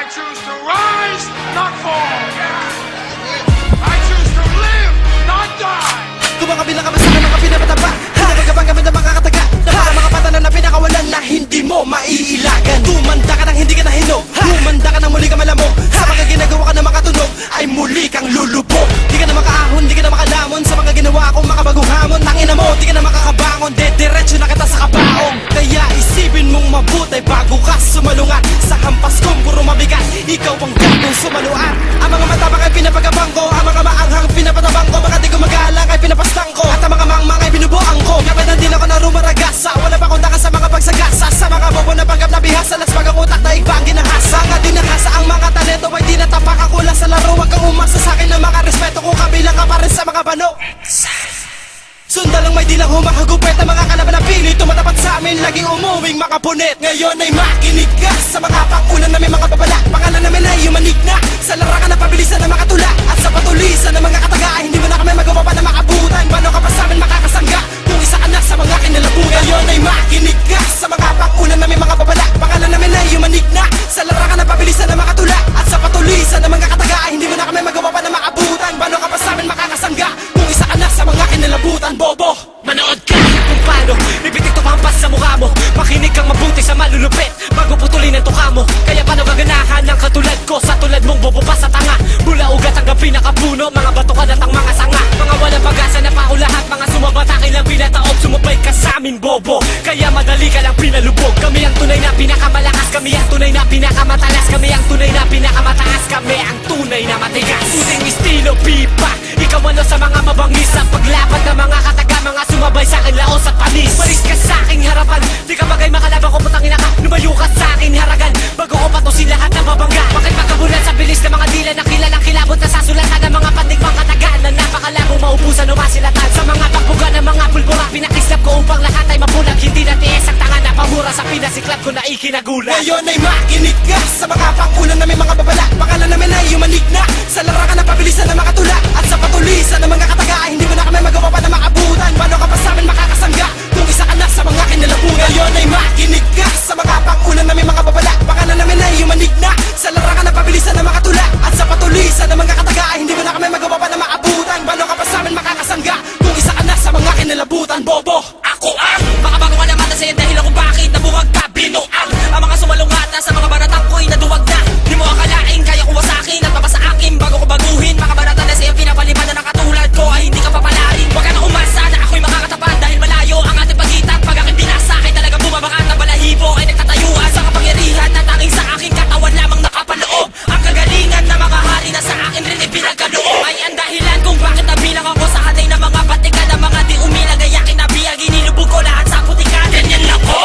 choose to rise, not fall. I choose to live, not die. Kung makabilang ka ba sa mga pinapataba, pinapagabang kami ng mga kataga na mga patanan na pinakawalan na hindi mo maiilagan. Tumanda ka nang hindi ka nahinog, tumanda ka nang muli ka malamok. Sa mga ginagawa ka na makatunog, ay muli kang lulubog. Di ka na makaahon, di ka na makalamon sa mga ginawa kong makabagong hamon. Tangina mo, di ka na makakabangon, dediretso na kita sa kabaong. Kaya isipin mong mabuti bago ka sumalungat sa hampas kong puro mabigat. Ikaw ang gagong sumaluan. Ang mga matabang ay pinapagabang ko, ang mga maanghang pinapatabang ko. Baka di ko magalang ay pinapastang ko, at ang mga mangmang ay binubuang ko. Kapit din ako na rumaragasa, wala pa kundakan sa mga pagsagasa. Sa mga bobo na panggap na bihasa, las pag ang utak na igbang ginahasa. Nga dinahasa ang mga talento ay di natapak ako lang sa laro. Huwag kang umasa sa akin ng mga respeto kung kabilang ka pa rin sa mga bano. Sunda lang may dilang humahagupit ang mga kalaban na pili tumatapat sa amin, laging umuwing makapunit. Ngayon ay makinig ka sa mga pangunan na may mga babala. Pangalan namin ay yumanig na sa larangan na pabilisan na makatula, at sa patulisan ng mga kataga ay hindi mo na kami magawa pa na makabutan. Paano ka pa sa amin makakasangga kung isa ka na sa mga kinalabugan? Ngayon ay makinig ka sa mga pangunan na may mga babala. Pangalan namin ay yumanig na sa larangan na pabilisan na makatula, at sa patulisan ng mga kataga ay hindi mo na kami magawa pa na makabutan. Paano ka pa sa amin makakasangga kung isa ka na sa mga kinalabutan? Bobo, manood ka kung paano ibitik to kampas sa mukha mo. Makinig kang mabuti sa malulupit bago putulin ang tuka mo. Kaya paano gaganahan ng katulad ko sa tulad mong bobo pa sa tanga? Mula ugat hanggang pinakapuno, mga batukan at ang mga sanga. Mga walang pag-asa na paulahat, mga sumabatakin lang pinataob. Sumabay ka sa amin, bobo, kaya madali ka lang pinalubog. Kami ang tunay na pinakamalakas, kami ang tunay na pinakamatalas, kami ang tunay na pinakamataas, kami ang tunay na matigas. Uling estilo pipa, ikaw ano sa mga mabangis, ang paglapat ng mga kataga, mga sumabay sa akin laos at panis. Malis ka sa aking harapan, di ka bagay makalaban ko, putang ina ka. Lumayo ka sa aking haragan bago ko patusin lahat ng babangga. Bakit magkabulan sa bilis ng mga dila na kilalang kilabot na sa sulatan ng mga pandigmang katagaan na napakalabong maubusan o masilatan. Sa mga pagbuga ng mga pulbura, pinakislap ko upang lahat ay mapulag. Hindi na tiis ang tanga na pamura sa pinasiklab ko na ikinagulat. Ngayon ay makinig ka sa mga pangunan na may mga babala. Pangalan namin ay yumanig na sa larangan na pabilisan na makatula, at sa patulisan ng mga kataga ay hindi mo na kami magawa pa na makabutan. Paano ka pa sa amin makakasangga kung isa ka na sa mga kinalabugan? Ngayon ay makinig ka sa mga pangunan na may mga babala. Pangalan namin ay yumanig na sa larangan na pabilisan na makatula, at sa patulisan ng mga kataga ay hindi mo na kami magawa pa na makabutan. Paano ka pa sa amin makakasangga kung isa ka na sa mga kinalabutan? Bobo, ako ang makabago ka naman na sa'yo dahil kung bakit nabuwag ka binuang. Ang mga sumalungatan sa mga baratang ko'y naduwag na. Di mo akalain kaya kuha sa akin at mapa sa akin bago ko baguhin. Mga barata na sa'yo pinapaliban na katulad ko ay hindi ka papalarin. Huwag ka na umasa na ako'y makakatapat dahil malayo ang ating pagitan. Pag aking binasa ay talagang bumabaka na balahibo ay nagtatayuan sa kapangyarihan na tanging sa aking katawan lamang nakapaloob. Ang kagalingan na mga hari na sa akin rin ipinagkaloob ay ang dahilan kung bakit nabilang ako sa hanay ng mga patikan na mga di umilag ay aking nabiyag. Inilubog ko lahat sa putikan. Ganyan lang ko.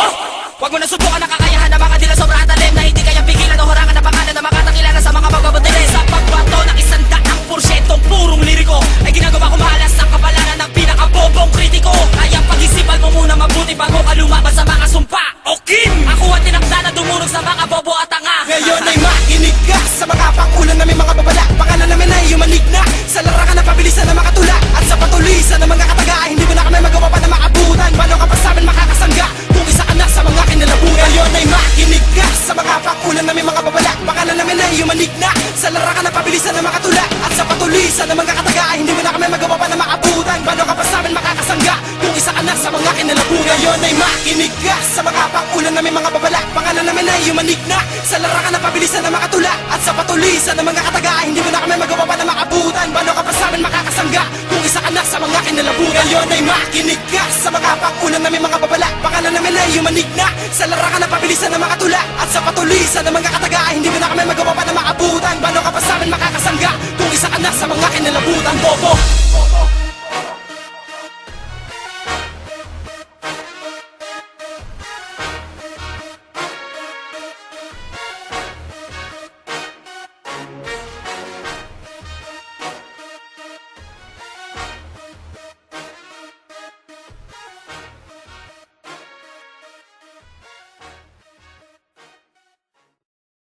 Huwag mo na subukan ang kakayahan ng mga dila sobrang talim na hindi kayang pigilan o harangan ng pangalan ng mga nakilala sa mga magbabatilis. Sa pagbato ng 100% purong liriko ay ginagawa ko mahalas ng kapalaran ng pinakabobong kritiko. Kaya pag-isipan mo muna mabuti bago ka lumaban sa mga sumpa o kim. Ako ang tinakda na dumurog sa mga bobo at tanga. Ngayon ay makinig ka sa mga pangunan na may mga babala. Pangalan namin ay yumanig na sa larangan na pabilisan na makatula, at sa patulisan ng mga kataga ay hindi mo na kami magawa pa na makabutan. Paano ka pa sa amin makakasangga kung isa ka na sa mga kinalabugan? Ngayon ay makinig ka sa mga pangunan na may mga babala. Pangalan namin ay yumanig na sa larangan na pabilisan na makatula, at sa patulisan ng mga kataga ay hindi mo na kami magawa pa na makabutan. Paano ka pa sa amin makakasangga kung isa ka na sa mga kinalabugan? Ngayon ay makinig ka sa mga pangunan na may mga babala. Pangalan namin ay yumanig na sa larangan na pabilisan na makatula, at sa patulisan ng mga kataga ay hindi mo na kami magawa pa na makabutan. Paano ka pa sa amin makakasangga kung isa ka na sa mga kinalabugan? Ngayon ay makinig ka sa mga pangunan na may mga babala. Pangalan namin ay yumanig na sa larangan na pabilisan na makatula, at sa patulisan ng mga kataga ay hindi mo na kami magawa pa